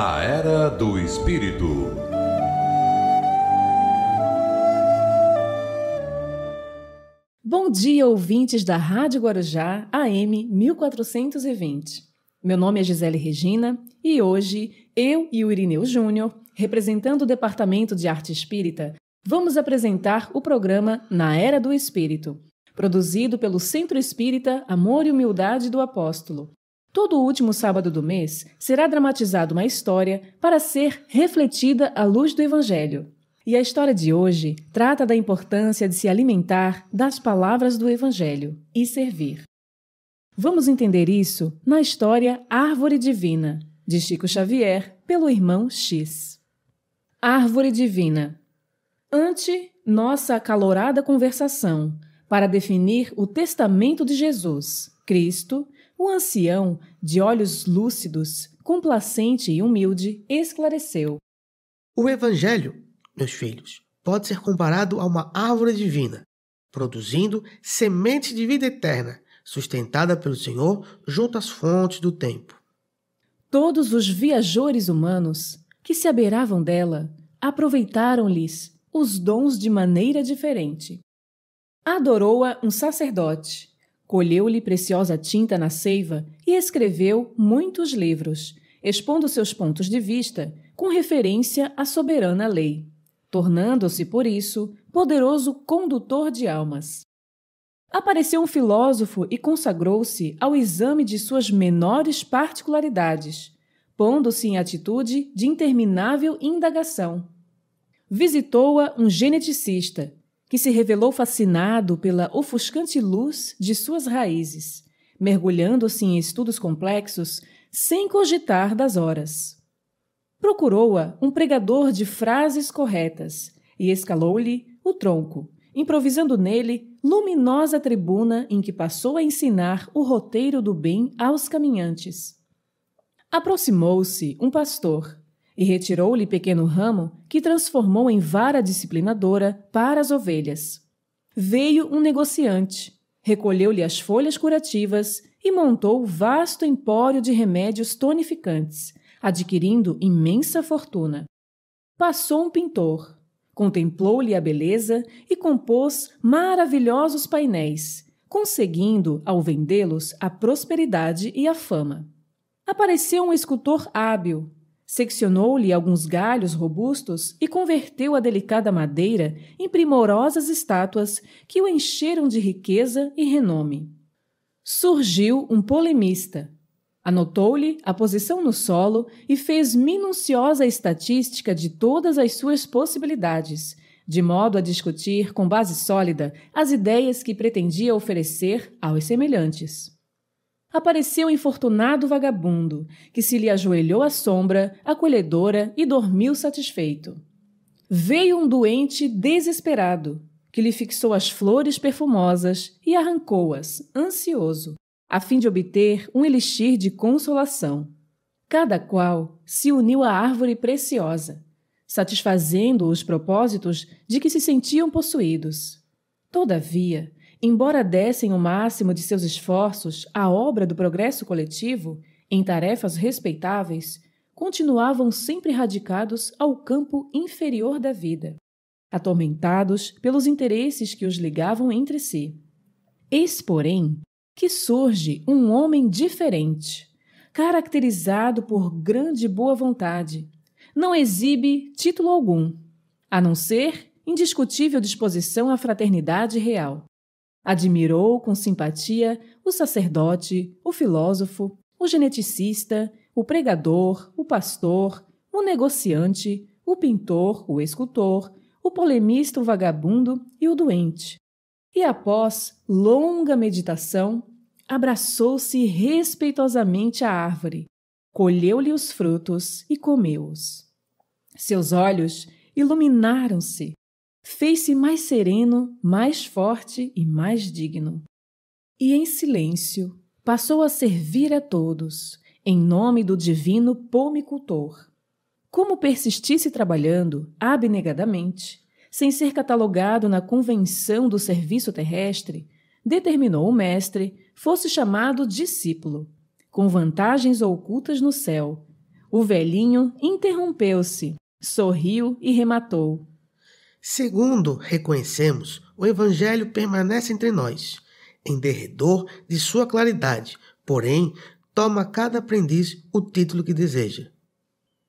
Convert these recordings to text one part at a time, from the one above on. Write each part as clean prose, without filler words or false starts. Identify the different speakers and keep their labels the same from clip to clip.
Speaker 1: Na Era do Espírito.
Speaker 2: Bom dia, ouvintes da Rádio Guarujá, AM 1420. Meu nome é Gisele Regina e hoje eu e o Irineu Júnior, representando o Departamento de Arte Espírita, vamos apresentar o programa Na Era do Espírito, produzido pelo Centro Espírita Amor e Humildade do Apóstolo. Todo último sábado do mês será dramatizada uma história para ser refletida à luz do Evangelho. E a história de hoje trata da importância de se alimentar das palavras do Evangelho e servir. Vamos entender isso na história Árvore Divina, de Chico Xavier, pelo irmão X. Árvore Divina. Ante nossa acalorada conversação para definir o testamento de Jesus, Cristo, o ancião, de olhos lúcidos, complacente e humilde, esclareceu.
Speaker 3: O Evangelho, meus filhos, pode ser comparado a uma árvore divina, produzindo semente de vida eterna, sustentada pelo Senhor junto às fontes do tempo.
Speaker 2: Todos os viajores humanos que se abeiravam dela aproveitaram-lhes os dons de maneira diferente. Adorou-a um sacerdote, colheu-lhe preciosa tinta na seiva e escreveu muitos livros, expondo seus pontos de vista com referência à soberana lei, tornando-se, por isso, poderoso condutor de almas. Apareceu um filósofo e consagrou-se ao exame de suas menores particularidades, pondo-se em atitude de interminável indagação. Visitou-a um geneticista, que se revelou fascinado pela ofuscante luz de suas raízes, mergulhando-se em estudos complexos sem cogitar das horas. Procurou-a um pregador de frases corretas e escalou-lhe o tronco, improvisando nele luminosa tribuna em que passou a ensinar o roteiro do bem aos caminhantes. Aproximou-se um pastor e retirou-lhe pequeno ramo que transformou em vara disciplinadora para as ovelhas. Veio um negociante, recolheu-lhe as folhas curativas e montou vasto empório de remédios tonificantes, adquirindo imensa fortuna. Passou um pintor, contemplou-lhe a beleza e compôs maravilhosos painéis, conseguindo, ao vendê-los, a prosperidade e a fama. Apareceu um escultor hábil, seccionou-lhe alguns galhos robustos e converteu a delicada madeira em primorosas estátuas que o encheram de riqueza e renome. Surgiu um polemista. Anotou-lhe a posição no solo e fez minuciosa estatística de todas as suas possibilidades, de modo a discutir com base sólida as ideias que pretendia oferecer aos semelhantes. Apareceu um infortunado vagabundo, que se lhe ajoelhou à sombra, acolhedora, e dormiu satisfeito. Veio um doente desesperado, que lhe fixou as flores perfumosas e arrancou-as, ansioso, a fim de obter um elixir de consolação. Cada qual se uniu à árvore preciosa, satisfazendo os propósitos de que se sentiam possuídos. Todavia, embora dessem o máximo de seus esforços à obra do progresso coletivo, em tarefas respeitáveis, continuavam sempre radicados ao campo inferior da vida, atormentados pelos interesses que os ligavam entre si. Eis, porém, que surge um homem diferente, caracterizado por grande boa vontade. Não exibe título algum, a não ser indiscutível disposição à fraternidade real. Admirou com simpatia o sacerdote, o filósofo, o geneticista, o pregador, o pastor, o negociante, o pintor, o escultor, o polemista, o vagabundo e o doente. E após longa meditação, abraçou-se respeitosamente à árvore, colheu-lhe os frutos e comeu-os. Seus olhos iluminaram-se. Fez-se mais sereno, mais forte e mais digno. E em silêncio passou a servir a todos, em nome do divino pomicultor. Como persistisse trabalhando abnegadamente, sem ser catalogado na convenção do serviço terrestre, determinou o mestre fosse chamado discípulo, com vantagens ocultas no céu, O velhinho interrompeu-se, sorriu e rematou.
Speaker 3: Segundo reconhecemos, o Evangelho permanece entre nós, em derredor de sua claridade, porém, toma cada aprendiz o título que deseja.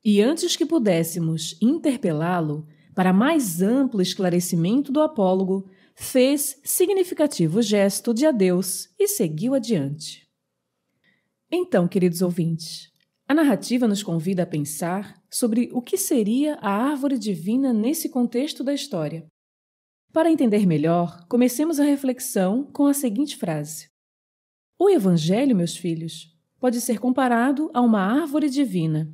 Speaker 2: E antes que pudéssemos interpelá-lo, para mais amplo esclarecimento do apólogo, fez significativo gesto de adeus e seguiu adiante. Então, queridos ouvintes, a narrativa nos convida a pensar sobre o que seria a árvore divina nesse contexto da história. Para entender melhor, comecemos a reflexão com a seguinte frase: o Evangelho, meus filhos, pode ser comparado a uma árvore divina,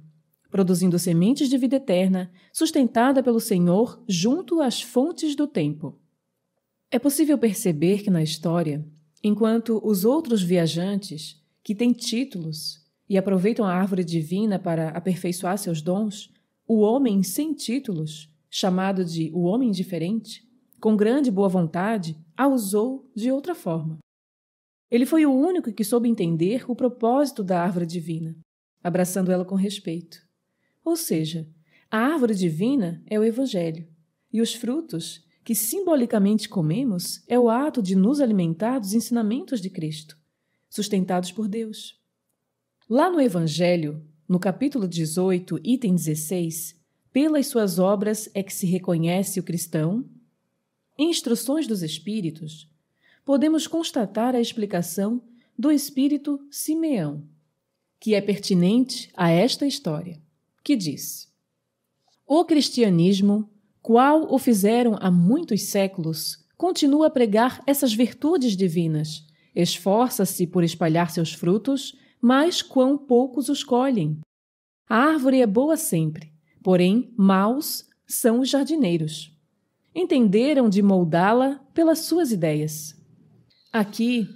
Speaker 2: produzindo sementes de vida eterna, sustentada pelo Senhor junto às fontes do tempo. É possível perceber que na história, enquanto os outros viajantes, que têm títulos e aproveitam a árvore divina para aperfeiçoar seus dons, o homem sem títulos, chamado de o homem indiferente, com grande boa vontade, a usou de outra forma. Ele foi o único que soube entender o propósito da árvore divina, abraçando ela com respeito. Ou seja, a árvore divina é o Evangelho, e os frutos, que simbolicamente comemos, é o ato de nos alimentar dos ensinamentos de Cristo, sustentados por Deus. Lá no Evangelho, no capítulo 18, item 16, pelas suas obras é que se reconhece o cristão. Em Instruções dos Espíritos, podemos constatar a explicação do Espírito Simeão, que é pertinente a esta história, que diz: o cristianismo, qual o fizeram há muitos séculos, continua a pregar essas virtudes divinas, esforça-se por espalhar seus frutos, mas quão poucos os colhem. A árvore é boa sempre, porém maus são os jardineiros. Entenderam de moldá-la pelas suas ideias. Aqui,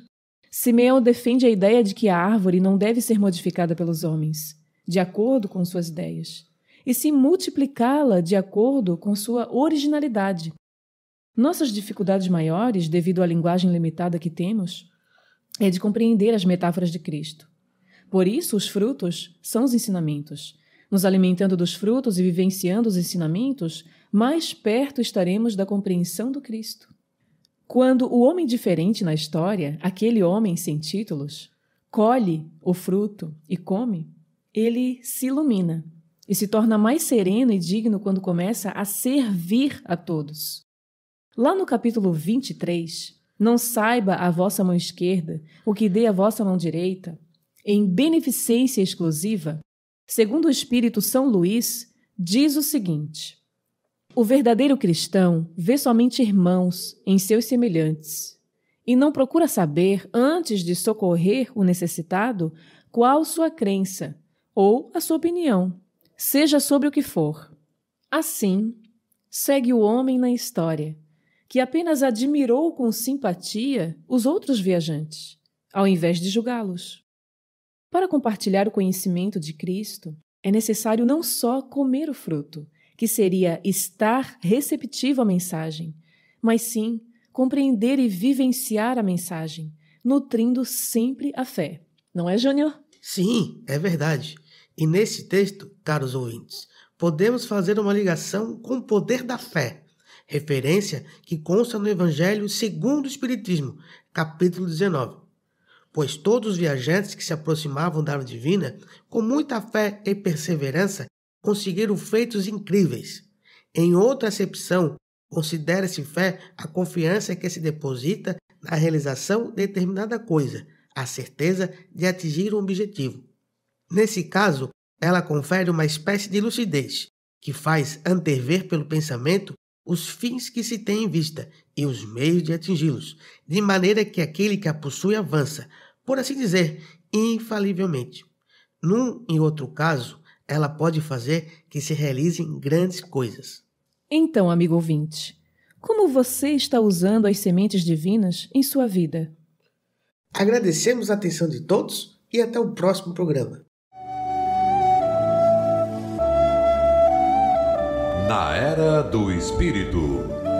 Speaker 2: Simeão defende a ideia de que a árvore não deve ser modificada pelos homens, de acordo com suas ideias, e sim multiplicá-la de acordo com sua originalidade. Nossas dificuldades maiores, devido à linguagem limitada que temos, é de compreender as metáforas de Cristo. Por isso, os frutos são os ensinamentos. Nos alimentando dos frutos e vivenciando os ensinamentos, mais perto estaremos da compreensão do Cristo. Quando o homem diferente na história, aquele homem sem títulos, colhe o fruto e come, ele se ilumina e se torna mais sereno e digno quando começa a servir a todos. Lá no capítulo 23, não saiba a vossa mão esquerda o que dê a vossa mão direita, em beneficência exclusiva, segundo o Espírito São Luís, diz o seguinte: o verdadeiro cristão vê somente irmãos em seus semelhantes e não procura saber, antes de socorrer o necessitado, qual sua crença ou a sua opinião, seja sobre o que for. Assim, segue o homem na história, que apenas admirou com simpatia os outros viajantes, ao invés de julgá-los. Para compartilhar o conhecimento de Cristo, é necessário não só comer o fruto, que seria estar receptivo à mensagem, mas sim compreender e vivenciar a mensagem, nutrindo sempre a fé. Não é, Júnior?
Speaker 3: Sim, é verdade. E nesse texto, caros ouvintes, podemos fazer uma ligação com o poder da fé, referência que consta no Evangelho segundo o Espiritismo, capítulo 19. Pois todos os viajantes que se aproximavam da árvore divina, com muita fé e perseverança, conseguiram feitos incríveis. Em outra acepção, considera-se fé a confiança que se deposita na realização de determinada coisa, a certeza de atingir um objetivo. Nesse caso, ela confere uma espécie de lucidez, que faz antever pelo pensamento os fins que se tem em vista e os meios de atingi-los, de maneira que aquele que a possui avança, por assim dizer, infalivelmente. Num e outro caso, ela pode fazer que se realizem grandes coisas.
Speaker 2: Então, amigo ouvinte, como você está usando as sementes divinas em sua vida?
Speaker 3: Agradecemos a atenção de todos e até o próximo programa.
Speaker 1: Na Era do Espírito.